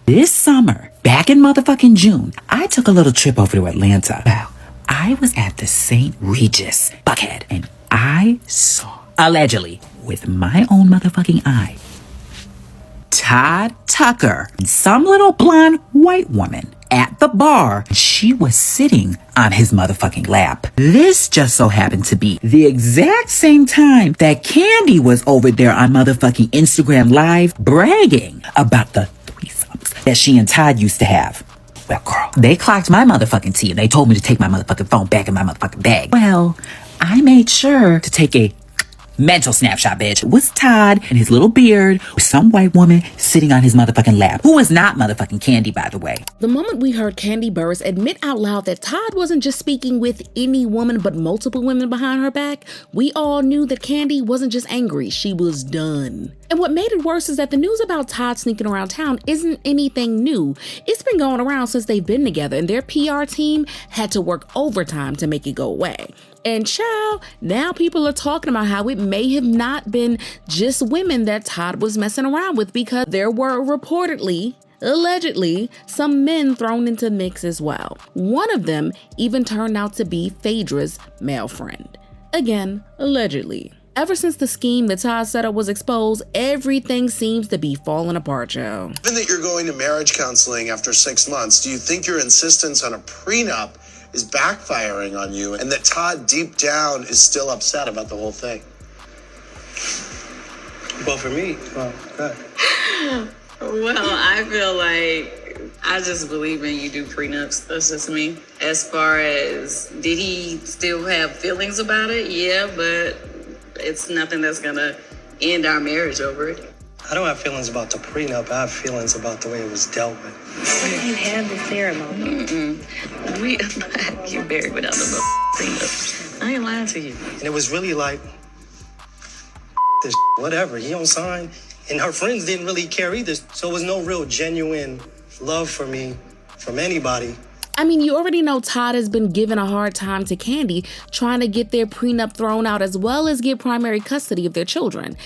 This summer, back in motherfucking June, I took a little trip over to Atlanta. Well, I was at the St. Regis, Buckhead, and I saw, allegedly, with my own motherfucking eye, Todd Tucker and some little blonde white woman at the bar. She was sitting on his motherfucking lap. This just so happened to be the exact same time that Kandi was over there on motherfucking Instagram Live bragging about the threesomes that she and Todd used to have. Well, girl, they clocked my motherfucking tea and they told me to take my motherfucking phone back in my motherfucking bag. Well, I made sure to take a mental snapshot, bitch. It was Todd and his little beard with some white woman sitting on his motherfucking lap, who is not motherfucking Kandi, by the way. The moment we heard Kandi Burruss admit out loud that Todd wasn't just speaking with any woman but multiple women behind her back, we all knew that Kandi wasn't just angry, she was done. And what made it worse is that the news about Todd sneaking around town isn't anything new. It's been going around since they've been together, and their PR team had to work overtime to make it go away. And child, now people are talking about how it may have not been just women that Todd was messing around with, because there were reportedly, allegedly, some men thrown into the mix as well. One of them even turned out to be Phaedra's male friend. Again, allegedly. Ever since the scheme that Todd set up was exposed, everything seems to be falling apart, Joe. Given that you're going to marriage counseling after 6 months, do you think your insistence on a prenup is backfiring on you, and that Todd deep down is still upset about the whole thing? Well, for me, Well, I feel like I just believe in you do prenups. That's just me. As far as did he still have feelings about it? Yeah, but it's nothing that's gonna end our marriage over it. I don't have feelings about the prenup. I have feelings about the way it was dealt with. You had the ceremony. We get married without the prenup. I ain't lying to you. And it was really like, this whatever, he don't sign. And her friends didn't really care either. So it was no real genuine love for me from anybody. I mean, you already know Todd has been giving a hard time to Kandi, trying to get their prenup thrown out as well as get primary custody of their children.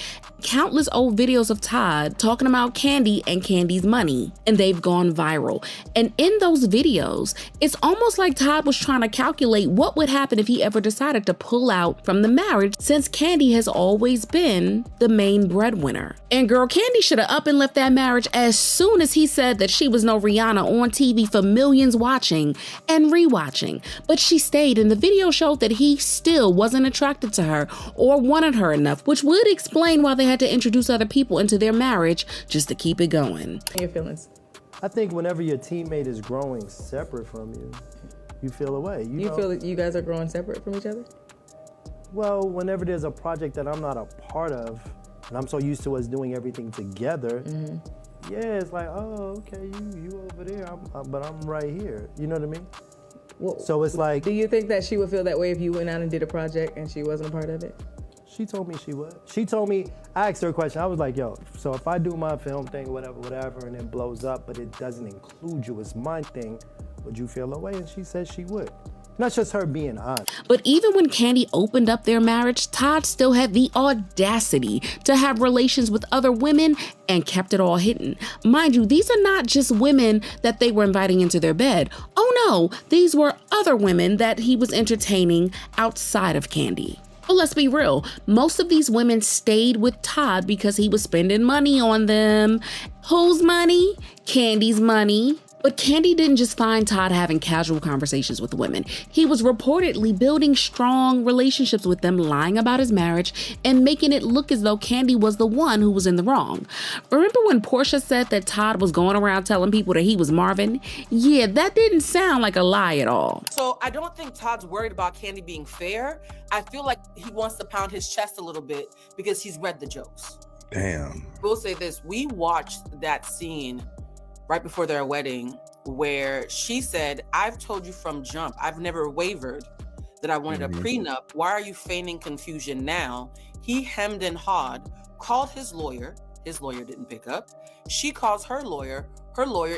Countless old videos of Todd talking about Kandi and Kandi's money, and they've gone viral. And in those videos, it's almost like Todd was trying to calculate what would happen if he ever decided to pull out from the marriage, since Kandi has always been the main breadwinner. And girl, Kandi should have up and left that marriage as soon as he said that she was no Rihanna on TV for millions watching and rewatching. But she stayed, and the video showed that he still wasn't attracted to her or wanted her enough, which would explain why they had to introduce other people into their marriage just to keep it going. Your feelings? I think whenever your teammate is growing separate from you, you feel away. You feel that you guys are growing separate from each other? Well, whenever there's a project that I'm not a part of, and I'm so used to us doing everything together, yeah, it's like, oh, okay, you over there, but I'm right here. You know what I mean? Well, so it's like... Do you think that she would feel that way if you went out and did a project and she wasn't a part of it? She told me she would. She told me, I asked her a question. I was like, yo, so if I do my film thing, whatever, and it blows up, but it doesn't include you as my thing, would you feel away? And she said she would. Not just her being honest. But even when Kandi opened up their marriage, Todd still had the audacity to have relations with other women and kept it all hidden. Mind you, these are not just women that they were inviting into their bed. Oh no, these were other women that he was entertaining outside of Kandi. But let's be real, most of these women stayed with Todd because he was spending money on them. Whose money? Kandi's money. But Kandi didn't just find Todd having casual conversations with women. He was reportedly building strong relationships with them, lying about his marriage and making it look as though Kandi was the one who was in the wrong. Remember when Portia said that Todd was going around telling people that he was Marvin? Yeah, that didn't sound like a lie at all. So I don't think Todd's worried about Kandi being fair. I feel like he wants to pound his chest a little bit because he's read the jokes. Damn. We'll say this, we watched that scene right before their wedding, where she said, I've told you from jump, I've never wavered that I wanted a prenup. Why are you feigning confusion now? He hemmed and hawed, called his lawyer didn't pick up. She calls her lawyer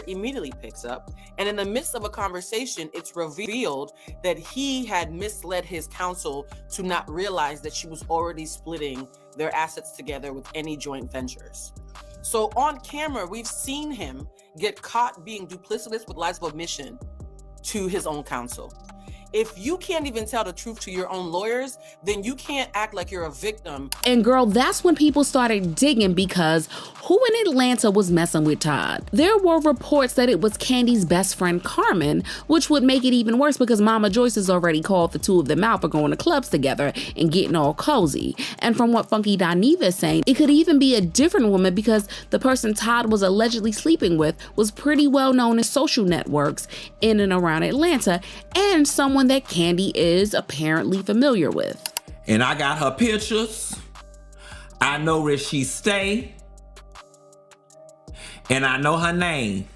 immediately picks up. And in the midst of a conversation, it's revealed that he had misled his counsel to not realize that she was already splitting their assets together with any joint ventures. So on camera, we've seen him get caught being duplicitous with lies of omission to his own counsel. If you can't even tell the truth to your own lawyers, then you can't act like you're a victim. And girl, that's when people started digging, because who in Atlanta was messing with Todd? There were reports that it was Kandi's best friend Carmen, which would make it even worse because Mama Joyce has already called the two of them out for going to clubs together and getting all cozy. And from what Funky Dineva is saying, it could even be a different woman because the person Todd was allegedly sleeping with was pretty well known in social networks in and around Atlanta, and someone that Kandi is apparently familiar with. And I got her pictures. I know where she stay. And I know her name.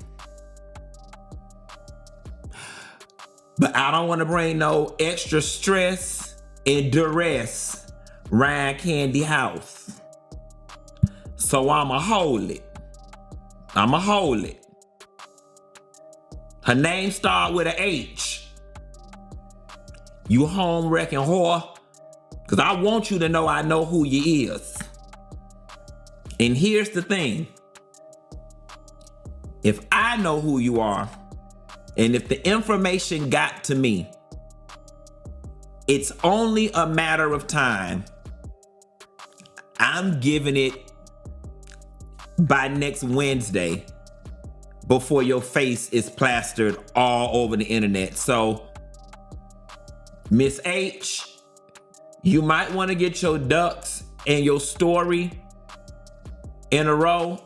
But I don't want to bring no extra stress and duress around Kandi house. So I'ma hold it. I'ma hold it. Her name start with a H. You home wrecking whore. Because I want you to know I know who you is. And here's the thing. If I know who you are, and if the information got to me, it's only a matter of time. I'm giving it by next Wednesday before your face is plastered all over the internet. So, Miss H, you might want to get your ducks and your story in a row,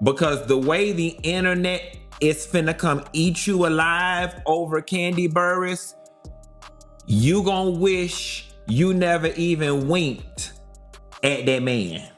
because the way the internet is finna come eat you alive over Kandi Burruss, you gonna wish you never even winked at that man.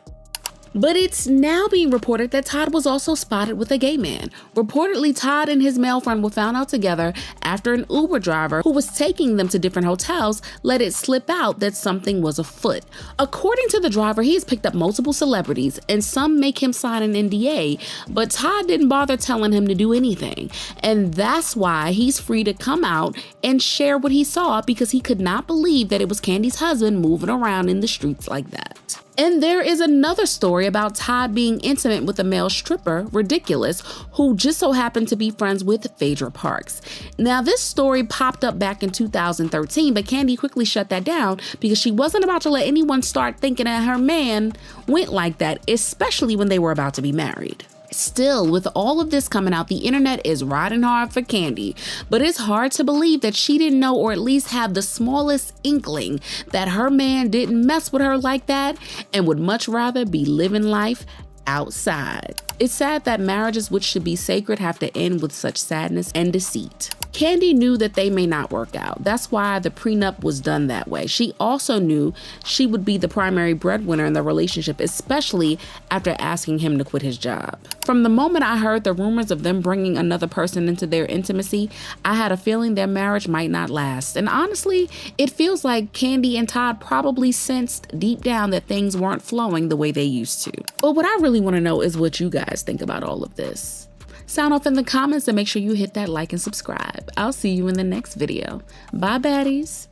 But it's now being reported that Todd was also spotted with a gay man. Reportedly, Todd and his male friend were found out together after an Uber driver who was taking them to different hotels let it slip out that something was afoot. According to the driver, he's picked up multiple celebrities, and some make him sign an NDA, but Todd didn't bother telling him to do anything. And that's why he's free to come out and share what he saw, because he could not believe that it was Kandi's husband moving around in the streets like that. And there is another story about Todd being intimate with a male stripper, Ridiculous, who just so happened to be friends with Phaedra Parks. Now, this story popped up back in 2013, but Kandi quickly shut that down because she wasn't about to let anyone start thinking that her man went like that, especially when they were about to be married. Still, with all of this coming out, the internet is riding hard for Kandi, but it's hard to believe that she didn't know, or at least have the smallest inkling, that her man didn't mess with her like that and would much rather be living life outside. It's sad that marriages which should be sacred have to end with such sadness and deceit. Kandi knew that they may not work out. That's why the prenup was done that way. She also knew she would be the primary breadwinner in the relationship, especially after asking him to quit his job. From the moment I heard the rumors of them bringing another person into their intimacy, I had a feeling their marriage might not last. And honestly, it feels like Kandi and Todd probably sensed deep down that things weren't flowing the way they used to. But what I really want to know is what you guys think about all of this. Sound off in the comments and make sure you hit that like and subscribe. I'll see you in the next video. Bye, baddies.